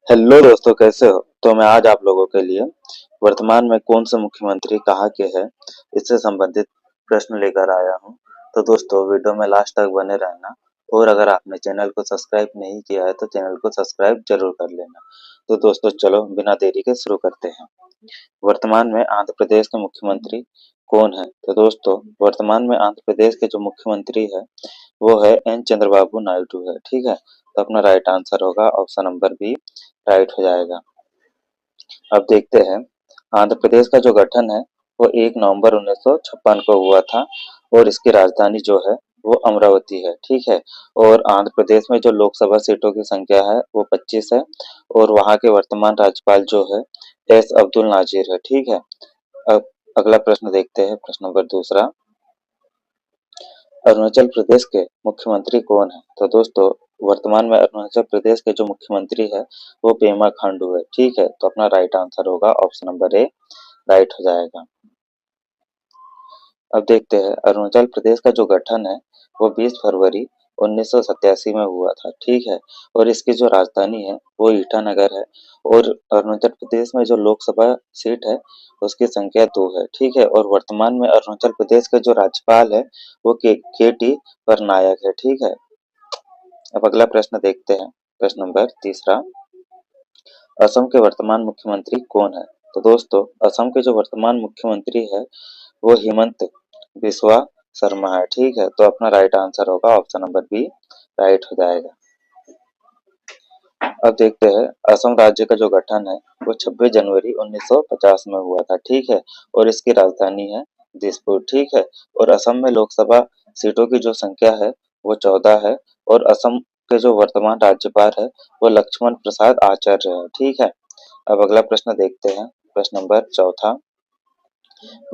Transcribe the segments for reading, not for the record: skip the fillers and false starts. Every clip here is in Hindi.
हेलो दोस्तों, कैसे हो? तो मैं आज आप लोगों के लिए वर्तमान में कौन से मुख्यमंत्री कहाँ के हैं, इससे संबंधित प्रश्न लेकर आया हूँ। तो दोस्तों, वीडियो में लास्ट तक बने रहना। और अगर आपने चैनल को सब्सक्राइब नहीं किया है तो चैनल को सब्सक्राइब जरूर कर लेना। तो दोस्तों, चलो बिना देरी के शुरू करते हैं। वर्तमान में आंध्र प्रदेश के मुख्यमंत्री कौन है? तो दोस्तों, वर्तमान में आंध्र प्रदेश के जो मुख्यमंत्री है वो है एन चंद्रबाबू नायडू है। ठीक है, तो अपना राइट आंसर होगा ऑप्शन नंबर बी, राइट हो जाएगा। अब देखते हैं, आंध्र प्रदेश का जो गठन है वो 1 नवंबर 1956 को हुआ था और इसकी राजधानी जो है वो अमरावती है। ठीक है, और आंध्र प्रदेश में जो लोकसभा सीटों की संख्या है वो 25 है और वहाँ के वर्तमान राज्यपाल जो है एस अब्दुल नाजिर है। ठीक है, अब अगला प्रश्न देखते हैं, प्रश्न नंबर दूसरा। अरुणाचल प्रदेश के मुख्यमंत्री कौन है? तो दोस्तों, वर्तमान में अरुणाचल प्रदेश के जो मुख्यमंत्री है वो पेमा खांडू है। ठीक है, तो अपना राइट आंसर होगा ऑप्शन नंबर ए, राइट हो जाएगा। अब देखते हैं, अरुणाचल प्रदेश का जो गठन है वो 20 फरवरी 1987 में हुआ था। ठीक है, और इसकी जो राजधानी है वो ईटानगर है और अरुणाचल प्रदेश में जो लोकसभा सीट है उसकी संख्या 2 है। ठीक है, और वर्तमान में अरुणाचल प्रदेश के जो राज्यपाल है वो के टी पटनायक है। ठीक है, अब अगला प्रश्न देखते हैं, प्रश्न नंबर तीसरा। असम के वर्तमान मुख्यमंत्री कौन है? तो दोस्तों, असम के जो वर्तमान मुख्यमंत्री है वो हेमंत बिस्वा शर्मा है। ठीक है, तो अपना राइट आंसर होगा ऑप्शन नंबर बी, राइट हो जाएगा। अब देखते हैं, असम राज्य का जो गठन है वो 26 जनवरी 1950 में हुआ था। ठीक है, और इसकी राजधानी है दिसपुर। ठीक है, और असम में लोकसभा सीटों की जो संख्या है वो 14 है और असम के जो वर्तमान राज्यपाल है वो लक्ष्मण प्रसाद आचार्य है। ठीक है, अब अगला प्रश्न देखते हैं, प्रश्न नंबर चौथा।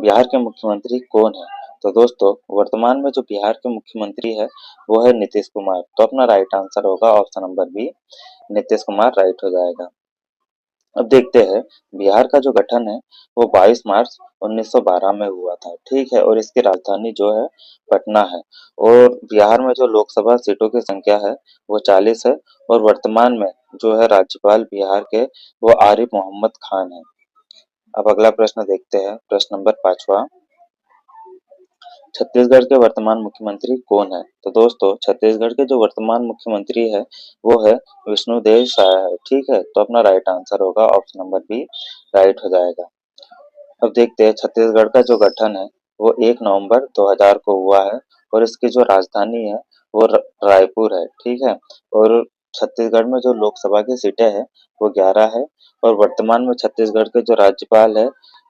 बिहार के मुख्यमंत्री कौन है? तो दोस्तों, वर्तमान में जो बिहार के मुख्यमंत्री है वो है नीतीश कुमार। तो अपना राइट आंसर होगा option number B, Nitish Kumar, right हो जाएगा। अब देखते हैं, बिहार का जो गठन है वो 22 मार्च 1912 में हुआ था। ठीक है, और इसकी राजधानी जो है पटना है और बिहार में जो लोकसभा सीटों की संख्या है वो 40 है और वर्तमान में जो है राज्यपाल बिहार के वो आरिफ मोहम्मद खान है। अब अगला प्रश्न देखते हैं, प्रश्न नंबर पांचवा। छत्तीसगढ़ के वर्तमान मुख्यमंत्री कौन है? तो दोस्तों, छत्तीसगढ़ के जो वर्तमान मुख्यमंत्री है वो है विष्णुदेव साय है। ठीक है, तो अपना राइट आंसर होगा ऑप्शन नंबर बी, राइट हो जाएगा। अब देखते हैं, छत्तीसगढ़ का जो गठन है वो 1 नवंबर 2000 को हुआ है और इसकी जो राजधानी है वो रायपुर है। ठीक है, और छत्तीसगढ़ में जो लोकसभा की सीटें हैं वो 11 है और वर्तमान में छत्तीसगढ़ के जो राज्यपाल है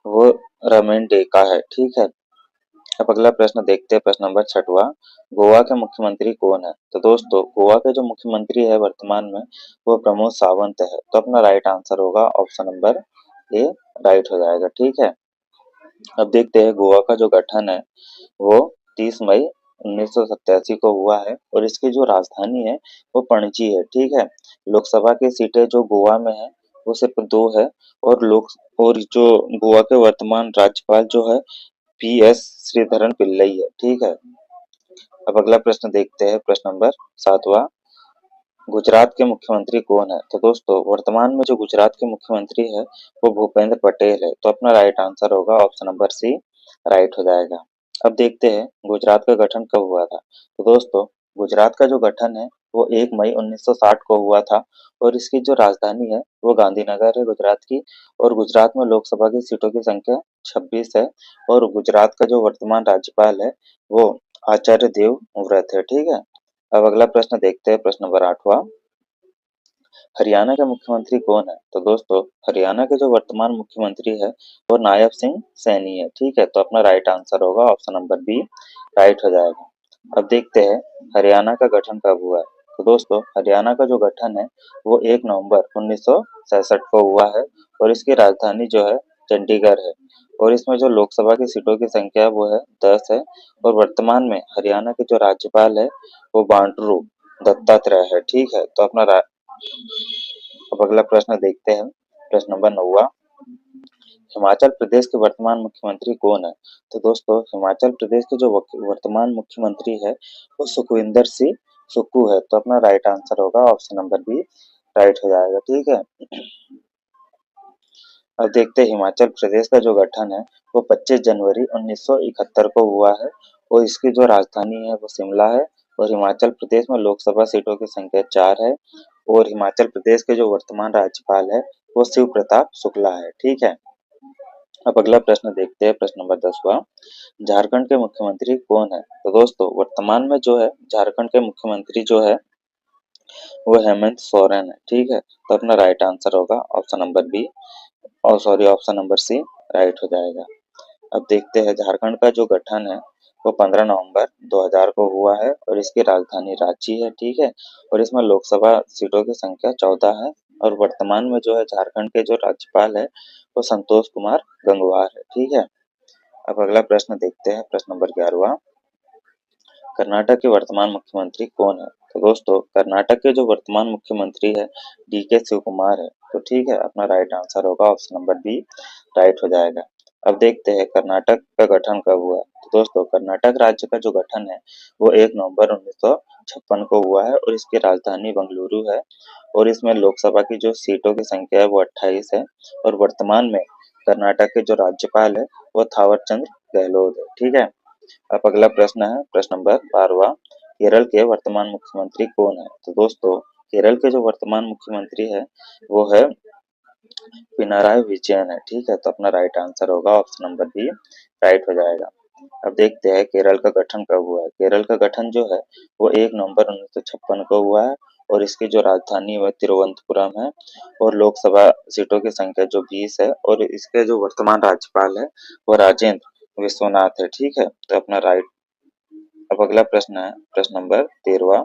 वो रमेन डेका है। ठीक है, अब अगला प्रश्न देखते हैं, प्रश्न नंबर छठवा। गोवा के मुख्यमंत्री कौन है? तो दोस्तों, गोवा के जो मुख्यमंत्री है वर्तमान में वो प्रमोद सावंत है। तो अपना राइट आंसर होगा ऑप्शन नंबर ए, राइट हो जाएगा। ठीक है, अब देखते हैं, गोवा का जो गठन है वो 30 मई 1987 को हुआ है और इसकी जो राजधानी है वो पणजी है। ठीक है, लोकसभा की सीटें जो गोवा में है वो सिर्फ 2 है और और जो गोवा के वर्तमान राज्यपाल जो है पी एस श्रीधरन पिल्लई है। ठीक है, अब अगला प्रश्न देखते हैं, प्रश्न नंबर सातवां। गुजरात के मुख्यमंत्री कौन है? तो दोस्तों, वर्तमान में जो गुजरात के मुख्यमंत्री है वो भूपेंद्र पटेल है। तो अपना राइट आंसर होगा ऑप्शन नंबर सी, राइट हो जाएगा। अब देखते हैं, गुजरात का गठन कब हुआ था? तो दोस्तों, गुजरात का जो गठन है वो 1 मई 1960 को हुआ था और इसकी जो राजधानी है वो गांधीनगर है गुजरात की और गुजरात में लोकसभा की सीटों की संख्या 26 है और गुजरात का जो वर्तमान राज्यपाल है वो आचार्य देवव्रत है। ठीक है, अब अगला प्रश्न देखते हैं, प्रश्न नंबर आठवां। हरियाणा के मुख्यमंत्री कौन है? तो दोस्तों, हरियाणा के जो वर्तमान मुख्यमंत्री है वो नायब सिंह सैनी है। ठीक है, तो अपना राइट आंसर होगा ऑप्शन नंबर बी, राइट हो जाएगा। अब देखते हैं, हरियाणा का गठन कब हुआ है? तो दोस्तों, हरियाणा का जो गठन है वो 1 नवंबर 1966 को हुआ है और इसकी राजधानी जो है चंडीगढ़ है और इसमें जो लोकसभा की सीटों की संख्या वो है 10 है और वर्तमान में हरियाणा के जो राज्यपाल है वो बांडरू दत्तात्रेय है। ठीक है, तो अपना अब अगला प्रश्न देखते हैं, प्रश्न नंबर 9वां। हिमाचल प्रदेश के वर्तमान मुख्यमंत्री कौन है? तो दोस्तों, हिमाचल प्रदेश के जो वर्तमान मुख्यमंत्री है वो सुखविंदर सिंह सुक्खू है। तो अपना राइट आंसर होगा ऑप्शन नंबर बी, राइट हो जाएगा, ठीक है। अब देखते हैं हिमाचल प्रदेश का जो गठन है वो 25 जनवरी 1971 को हुआ है और इसकी जो राजधानी है वो शिमला है और हिमाचल प्रदेश में लोकसभा सीटों की संख्या 4 है और हिमाचल प्रदेश के जो वर्तमान राज्यपाल है वो शिव प्रताप शुक्ला है, ठीक है। अब अगला प्रश्न देखते हैं, प्रश्न नंबर 10वां। झारखंड के मुख्यमंत्री कौन है? तो दोस्तों वर्तमान में जो है झारखंड के मुख्यमंत्री जो है वो हेमंत सोरेन है, ठीक है। तो अपना राइट आंसर होगा ऑप्शन नंबर बी, और sorry option number C right हो जाएगा। अब देखते हैं झारखंड का जो गठन है वो 15 नवंबर 2000 को हुआ है और इसकी राजधानी रांची है, ठीक है। और इसमें लोकसभा सीटों की संख्या 14 है और वर्तमान में जो है झारखंड के जो राज्यपाल है वो संतोष कुमार गंगवार है, ठीक है। अब अगला प्रश्न देखते हैं, प्रश्न नंबर 11वां। कर्नाटक के वर्तमान मुख्यमंत्री कौन है? तो दोस्तों कर्नाटक के जो वर्तमान मुख्यमंत्री है डी के शिव कुमार है, तो ठीक है अपना राइट आंसर होगा ऑप्शन नंबर बी राइट हो जाएगा। अब देखते हैं कर्नाटक का गठन कब हुआ। तो दोस्तों कर्नाटक राज्य का जो गठन है वो 1 नवंबर 1956 को हुआ है और इसकी राजधानी बेंगलुरु है और इसमें लोकसभा की जो सीटों की संख्या है वो 28 है और वर्तमान में कर्नाटक के जो राज्यपाल है वो थावर चंद गहलोत है, ठीक है। अब अगला प्रश्न है प्रश्न नंबर 12वां। केरल के वर्तमान मुख्यमंत्री कौन है? तो दोस्तों केरल के जो वर्तमान मुख्यमंत्री है वो है पिनाराई विजयन है, ठीक है। तो अपना राइट आंसर होगा ऑप्शन नंबर बी राइट हो जाएगा। अब देखते हैं केरल का गठन कब हुआ है। केरल का गठन जो है वो 1 नवंबर 1956 को हुआ है और इसकी जो राजधानी है तिरुवनंतपुरम है और लोकसभा सीटों की संख्या जो 20 है और इसके जो वर्तमान राज्यपाल है वो राजेंद्र विश्वनाथ है, ठीक है। तो अपना राइट। अब अगला प्रश्न है प्रश्न नंबर 13वां।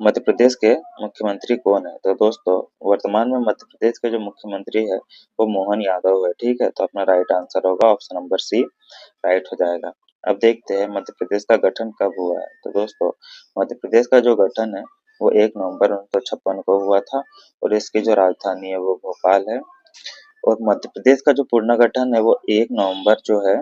मध्य प्रदेश के मुख्यमंत्री कौन है? तो दोस्तों वर्तमान में मध्य प्रदेश के जो मुख्यमंत्री है वो मोहन यादव है, ठीक है। तो अपना राइट आंसर होगा ऑप्शन नंबर सी राइट हो जाएगा। अब देखते हैं मध्य प्रदेश का गठन कब हुआ है। तो दोस्तों मध्य प्रदेश का जो गठन है वो 1 नवंबर 1956 को हुआ था और इसकी जो राजधानी है वो भोपाल है और मध्य प्रदेश का जो पूर्ण गठन है वो 1 नवंबर जो है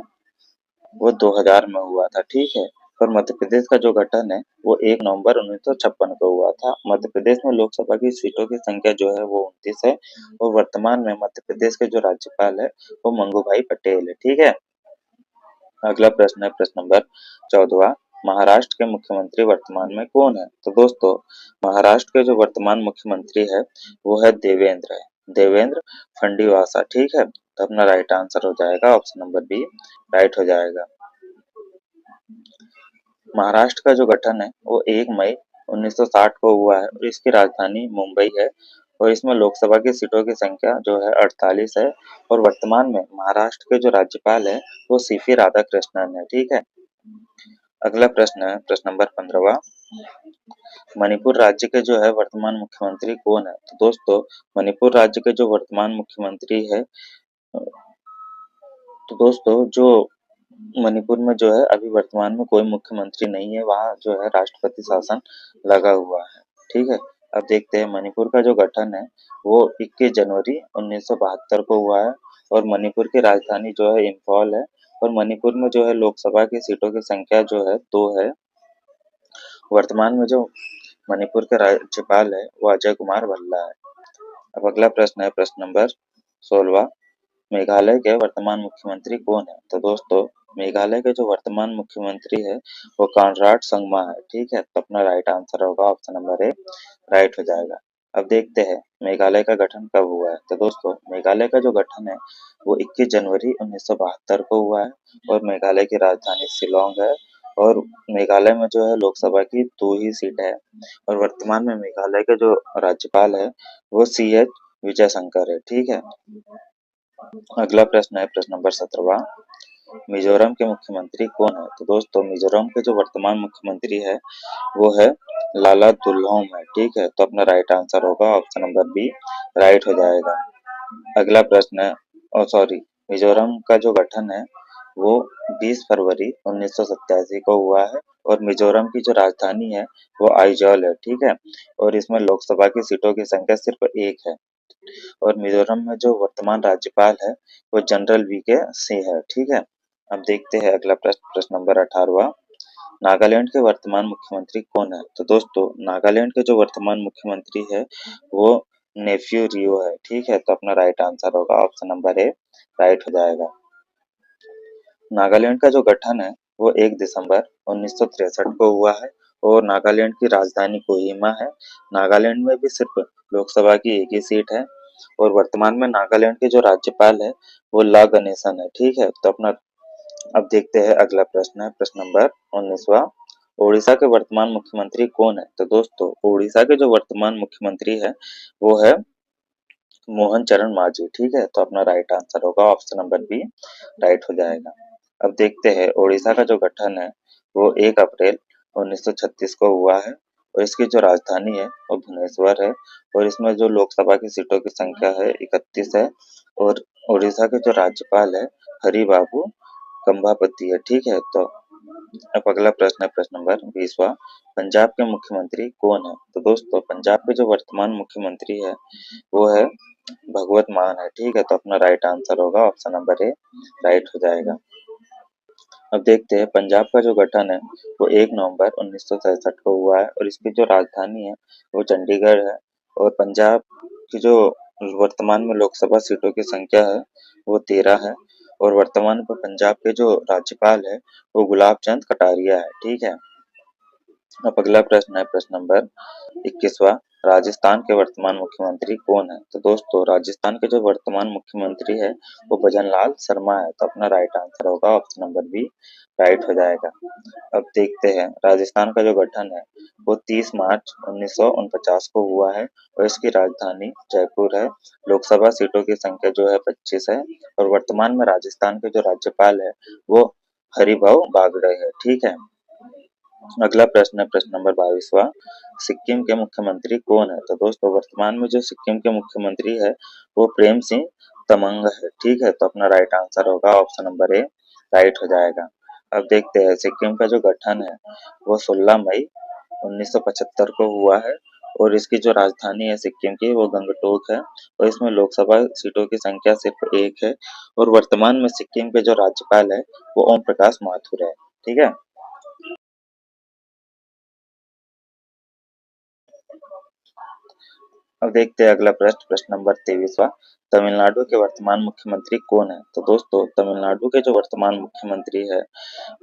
वो 2000 में हुआ था, ठीक है। पर मध्य प्रदेश का जो गठन है वो 1 नवंबर 1956 को हुआ था। मध्य प्रदेश में लोकसभा की सीटों की संख्या जो है वो 29 है और वर्तमान में मध्य प्रदेश के जो राज्यपाल है वो मंगू भाई पटेल है, ठीक है। अगला प्रश्न है प्रश्न नंबर 14वां। महाराष्ट्र के मुख्यमंत्री वर्तमान में कौन है? तो दोस्तों महाराष्ट्र के जो वर्तमान मुख्यमंत्री है वो है देवेंद्र फंडीवासा, ठीक है। तो अपना राइट आंसर हो जाएगा ऑप्शन नंबर बी राइट हो जाएगा। महाराष्ट्र का जो गठन है वो 1 मई 1960 को हुआ है और इसकी राजधानी मुंबई है और इसमें लोकसभा की सीटों की संख्या जो है 48 है और वर्तमान में महाराष्ट्र के जो राज्यपाल है वो सीपी राधाकृष्णन है, ठीक है। अगला प्रश्न है प्रश्न नंबर 15वां। मणिपुर राज्य के जो है वर्तमान मुख्यमंत्री कौन है? तो दोस्तों मणिपुर राज्य के जो वर्तमान मुख्यमंत्री है तो दोस्तों जो मणिपुर में जो है अभी वर्तमान में कोई मुख्यमंत्री नहीं है, वहाँ जो है राष्ट्रपति शासन लगा हुआ है, ठीक है। अब देखते हैं मणिपुर का जो गठन है वो 21 जनवरी 1972 को हुआ है और मणिपुर की राजधानी जो है इम्फॉल है और मणिपुर में जो है लोकसभा की सीटों की संख्या जो है 2 है। वर्तमान में जो मणिपुर के राज्यपाल है वो अजय कुमार भल्ला है। अब अगला प्रश्न है प्रश्न नंबर 16वां। मेघालय के वर्तमान मुख्यमंत्री कौन है? तो दोस्तों मेघालय के जो वर्तमान मुख्यमंत्री है वो कॉनराड संगमा है, ठीक है। तो अपना राइट आंसर होगा ऑप्शन नंबर ए राइट हो जाएगा। अब देखते हैं मेघालय का गठन कब हुआ है। तो दोस्तों मेघालय का जो गठन है वो 21 जनवरी 1972 को हुआ है और मेघालय की राजधानी शिलोंग है और मेघालय में जो है लोकसभा की 2 ही सीट है और वर्तमान में मेघालय के जो राज्यपाल है वो CH विजय शंकर है, ठीक है। अगला प्रश्न है प्रश्न नंबर 17वां। मिजोरम के मुख्यमंत्री कौन है? तो दोस्तों मिजोरम के जो वर्तमान मुख्यमंत्री है वो है लाला दुल्होम है, ठीक है। तो अपना राइट आंसर होगा ऑप्शन नंबर बी राइट हो जाएगा। अगला प्रश्न है सॉरी मिजोरम का जो गठन है वो 20 फरवरी 1987 को हुआ है और मिजोरम की जो राजधानी है वो आइजॉल है, ठीक है। और इसमें लोकसभा की सीटों की संख्या सिर्फ 1 है और मिजोरम में जो वर्तमान राज्यपाल है वो जनरल वी के सिंह है, ठीक है। अब देखते हैं अगला प्रश्न प्रश्न नंबर 18वां। नागालैंड के वर्तमान मुख्यमंत्री कौन है? तो दोस्तों नागालैंड के जो वर्तमान मुख्यमंत्री है वो नेफ्यू रियो है। ठीक है, तो अपना राइट आंसर होगा ऑप्शन नंबर ए राइट हो जाएगा। नागालैंड का जो गठन है वो 1 दिसंबर 1963 को हुआ है और नागालैंड की राजधानी कोहिमा है। नागालैंड में भी सिर्फ लोकसभा की एक ही सीट है और वर्तमान में नागालैंड के जो राज्यपाल है वो ला गणेशन है। ठीक है, तो अपना अब देखते हैं अगला प्रश्न है प्रश्न नंबर 19वां। ओडिशा के वर्तमान मुख्यमंत्री कौन है? तो दोस्तों ओडिशा के जो वर्तमान मुख्यमंत्री है वो है मोहन चरण मांझी। ठीक है, तो अपना राइट आंसर होगा ऑप्शन नंबर बी राइट हो जाएगा। अब देखते हैं ओडिशा का जो गठन है वो 1 अप्रैल 1936 को हुआ है और इसकी जो राजधानी है वो भुवनेश्वर है और इसमें जो लोकसभा की सीटों की संख्या है 31 है और ओडिशा के जो राज्यपाल है हरि बाबू कंभापति है। ठीक है, तो अब अगला प्रश्न है प्रश्न नंबर 20वां। पंजाब के मुख्यमंत्री कौन है? तो दोस्तों पंजाब के जो वर्तमान मुख्यमंत्री है वो है भगवत मान है। ठीक है, तो अपना राइट आंसर होगा ऑप्शन नंबर ए राइट हो जाएगा। अब देखते हैं पंजाब का जो गठन है वो 1 नवंबर 1967 को हुआ है और इसकी जो राजधानी है वो चंडीगढ़ है और पंजाब की जो वर्तमान में लोकसभा सीटों की संख्या है वो 13 है और वर्तमान में पंजाब के जो राज्यपाल है वो गुलाब चंद कटारिया है। ठीक है, अब अगला प्रश्न है प्रश्न नंबर 21वां। राजस्थान के वर्तमान मुख्यमंत्री कौन है? तो दोस्तों राजस्थान के जो वर्तमान मुख्यमंत्री है वो भजन लाल शर्मा है। तो अपना राइट आंसर होगा ऑप्शन नंबर बी राइट हो जाएगा। अब देखते हैं राजस्थान का जो गठन है वो 30 मार्च 1949 को हुआ है और इसकी राजधानी जयपुर है। लोकसभा सीटों की संख्या जो है 25 है और वर्तमान में राजस्थान के जो राज्यपाल है वो हरिभाऊ बागड़े है। ठीक है, अगला प्रश्न है प्रश्न नंबर 22वां। सिक्किम के मुख्यमंत्री कौन है? तो दोस्तों वर्तमान में जो सिक्किम के मुख्यमंत्री है वो प्रेम सिंह तमंग है। ठीक है, तो अपना राइट आंसर होगा ऑप्शन नंबर ए राइट हो जाएगा। अब देखते हैं सिक्किम का जो गठन है वो 16 मई 1975 को हुआ है और इसकी जो राजधानी है सिक्किम की वो गंगटोक है और इसमें लोकसभा सीटों की संख्या सिर्फ एक है और वर्तमान में सिक्किम के जो राज्यपाल है वो ओम प्रकाश माथुर है। ठीक है, अब देखते हैं अगला प्रश्न प्रश्न नंबर 23वां। तमिलनाडु के वर्तमान मुख्यमंत्री कौन है? तो दोस्तों तमिलनाडु के जो वर्तमान मुख्यमंत्री है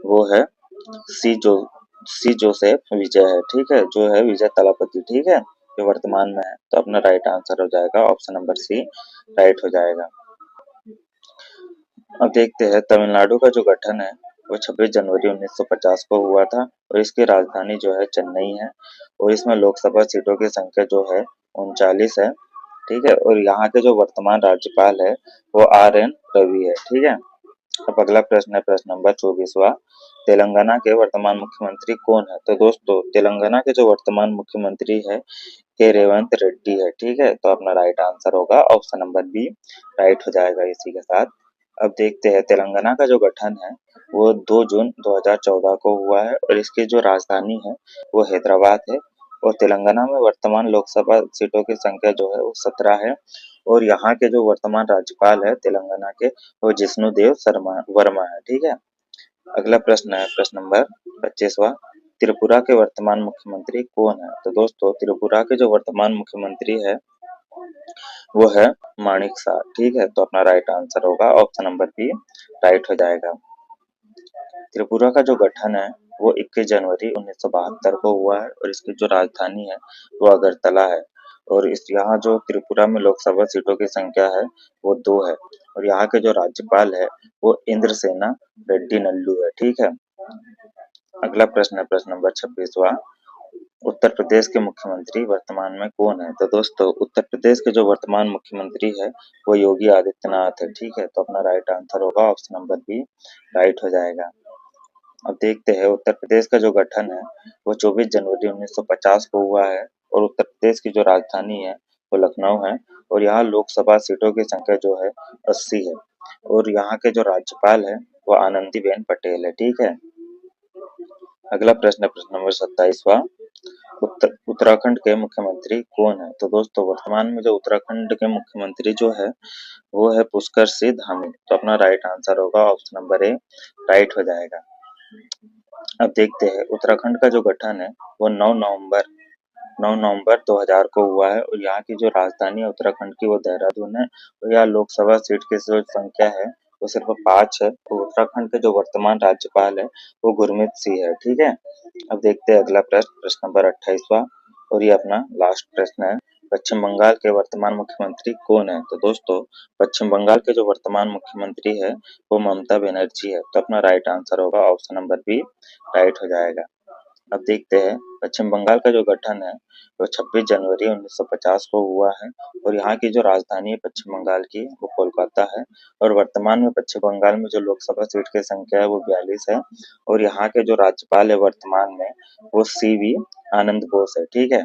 वो है सी जो सी जोसेफ विजय है। ठीक है, जो है विजय तलापति। ठीक है, जो वर्तमान में है, तो अपना राइट आंसर हो जाएगा ऑप्शन नंबर सी राइट हो जाएगा। अब देखते हैं तमिलनाडु का जो गठन है वो 26 जनवरी 1950 को हुआ था और इसकी राजधानी जो है चेन्नई है और इसमें लोकसभा सीटों की संख्या जो है 39 है। ठीक है, और यहाँ के जो वर्तमान राज्यपाल है वो आर एन रवि है। ठीक है, अब अगला प्रश्न है प्रश्न नंबर 24वां। तेलंगाना के वर्तमान मुख्यमंत्री कौन है? तो दोस्तों तेलंगाना के जो वर्तमान मुख्यमंत्री है के रेवंत रेड्डी है। ठीक है, तो अपना राइट आंसर होगा ऑप्शन नंबर बी राइट हो जाएगा इसी के साथ। अब देखते हैं तेलंगाना का जो गठन है वो 2 जून 2014 को हुआ है और इसकी जो राजधानी है वो हैदराबाद है और तेलंगाना में वर्तमान लोकसभा सीटों की संख्या जो है वो 17 है और यहाँ के जो वर्तमान राज्यपाल है तेलंगाना के वो जिष्णुदेव शर्मा वर्मा है। ठीक है, अगला प्रश्न है प्रश्न नंबर 25वां। त्रिपुरा के वर्तमान मुख्यमंत्री कौन है? तो दोस्तों त्रिपुरा के जो वर्तमान मुख्यमंत्री है वो है माणिक शाह। ठीक है, तो अपना राइट आंसर होगा ऑप्शन नंबर बी राइट हो जाएगा। त्रिपुरा का जो गठन है वो 21 जनवरी 1972 को हुआ है और इसकी जो राजधानी है वो अगरतला है और इस यहाँ जो त्रिपुरा में लोकसभा सीटों की संख्या है वो 2 है और यहाँ के जो राज्यपाल है वो इंद्रसेना रेड्डी नल्लू है। ठीक है, अगला प्रश्न है प्रश्न नंबर 26वां। उत्तर प्रदेश के मुख्यमंत्री वर्तमान में कौन है? तो दोस्तों उत्तर प्रदेश के जो वर्तमान मुख्यमंत्री है वो योगी आदित्यनाथ है। ठीक है, तो अपना राइट आंसर होगा ऑप्शन नंबर बी राइट हो जाएगा। अब देखते हैं उत्तर प्रदेश का जो गठन है वो 24 जनवरी 1950 को हुआ है और उत्तर प्रदेश की जो राजधानी है वो लखनऊ है और यहाँ लोकसभा सीटों की संख्या जो है 80 है और यहाँ के जो राज्यपाल है वो आनंदीबेन पटेल है। ठीक है, अगला प्रश्न है प्रश्न नंबर 27वां। उत्तराखंड के मुख्यमंत्री कौन है? तो दोस्तों वर्तमान में जो उत्तराखंड के मुख्यमंत्री जो है वो है पुष्कर सिंह धामी। तो अपना राइट आंसर होगा ऑप्शन नंबर ए राइट हो जाएगा। अब देखते हैं उत्तराखंड का जो गठन है वो 9 नवंबर 2000 को हुआ है और यहाँ की जो राजधानी है उत्तराखंड की वो देहरादून है और यहाँ लोकसभा सीट की जो संख्या है वो सिर्फ 5 है और उत्तराखंड के जो वर्तमान राज्यपाल है वो गुरमीत सिंह है। ठीक है। अब देखते हैं अगला प्रश्न, प्रश्न नंबर 28वां और ये अपना लास्ट प्रश्न है। पश्चिम बंगाल के वर्तमान मुख्यमंत्री कौन है? तो दोस्तों पश्चिम बंगाल के जो वर्तमान मुख्यमंत्री है वो ममता बनर्जी है। तो अपना राइट आंसर होगा ऑप्शन नंबर बी, राइट हो जाएगा। अब देखते हैं पश्चिम बंगाल का जो गठन है वो 26 जनवरी 1950 को हुआ है और यहाँ की जो राजधानी है पश्चिम बंगाल की वो कोलकाता है और वर्तमान में पश्चिम बंगाल में जो लोकसभा सीट की संख्या है वो 42 है और यहाँ के जो राज्यपाल है वर्तमान में वो सीवी आनंद बोस है। ठीक है।